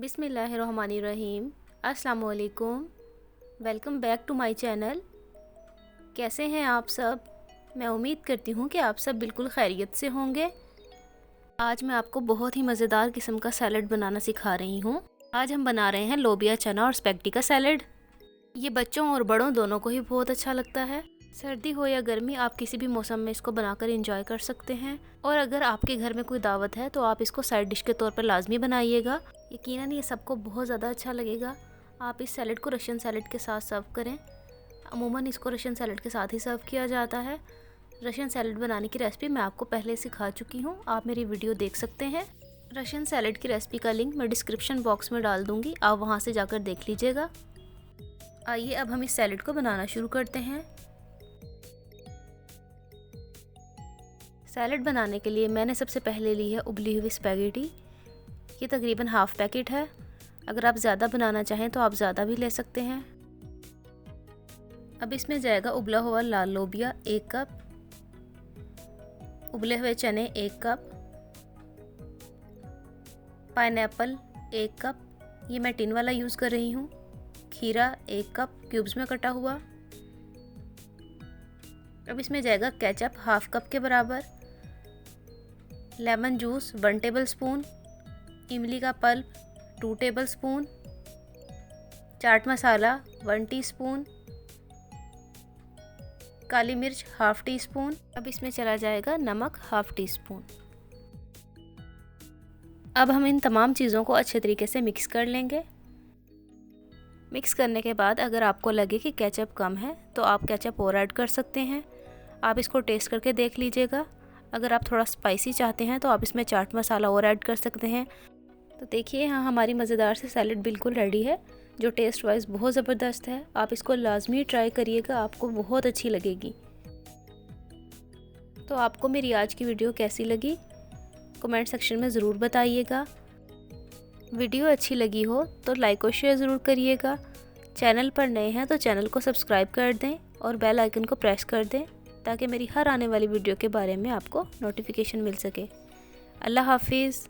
बिस्मिल्लाहिर्रहमानिर्रहीम। अस्सलाम वालेकुम। Welcome back to my channel. कैसे हैं आप सब? मैं उम्मीद करती हूँ कि आप सब बिल्कुल खैरियत से होंगे। आज मैं आपको बहुत ही मज़ेदार किस्म का सैलड बनाना सिखा रही हूँ। आज हम बना रहे हैं लोबिया, चना और स्पैगेटी का सैलड। ये बच्चों और बड़ों दोनों को ही बहुत अच्छा लगता है। सर्दी हो या गर्मी, आप किसी भी मौसम में इसको बनाकर एंजॉय कर सकते हैं। और अगर आपके घर में कोई दावत है तो आप इसको साइड डिश के तौर पर लाजमी बनाइएगा। यकीनन ये सबको बहुत ज़्यादा अच्छा लगेगा। आप इस सैलड को रशियन सैलड के साथ सर्व करें। अमूमन इसको रशियन सैलड के साथ ही सर्व किया जाता है। रशियन सैलड बनाने की रेसिपी मैं आपको पहले सिखा चुकी हूँ, आप मेरी वीडियो देख सकते हैं। रशियन सैलड की रेसिपी का लिंक मैं डिस्क्रिप्शन बॉक्स में डाल दूँगी, आप वहाँ से जाकर देख लीजिएगा। आइए अब हम इस सैलड को बनाना शुरू करते हैं। सैलड बनाने के लिए मैंने सबसे पहले ली है उबली हुई स्पैगेटी। ये तकरीबन हाफ़ पैकेट है। अगर आप ज़्यादा बनाना चाहें तो आप ज़्यादा भी ले सकते हैं। अब इसमें जाएगा उबला हुआ लाल लोबिया 1 कप, उबले हुए चने 1 कप, पाइनएप्पल 1 कप, ये मैं टिन वाला यूज़ कर रही हूँ, खीरा 1 कप क्यूब्स में कटा हुआ। अब इसमें जाएगा केचप हाफ़ कप के बराबर, लेमन जूस 1 टेबल स्पून, इमली का pulp 2 table spoon, chaat masala 1 teaspoon, काली मिर्च हाफ़ टी स्पून। अब इसमें चला जाएगा नमक हाफ़ टी स्पून। अब हम इन तमाम चीज़ों को अच्छे तरीके से मिक्स कर लेंगे। मिक्स करने के बाद अगर आपको लगे कि केचप कम है तो आप केचप और ऐड कर सकते हैं। आप इसको टेस्ट करके देख लीजिएगा। अगर आप थोड़ा स्पाइसी चाहते हैं तो आप इसमें चाट मसाला और ऐड कर सकते हैं। तो देखिए यहाँ हमारी मज़ेदार से सैलड बिल्कुल रेडी है, जो टेस्ट वाइज बहुत ज़बरदस्त है। आप इसको लाजमी ट्राई करिएगा, आपको बहुत अच्छी लगेगी। तो आपको मेरी आज की वीडियो कैसी लगी कमेंट सेक्शन में ज़रूर बताइएगा। वीडियो अच्छी लगी हो तो लाइक और शेयर ज़रूर करिएगा। चैनल पर नए हैं तो चैनल को सब्सक्राइब कर दें और बेल आइकन को प्रेस कर दें ताकि मेरी हर आने वाली वीडियो के बारे में आपको नोटिफिकेशन मिल सके। अल्लाह हाफिज़।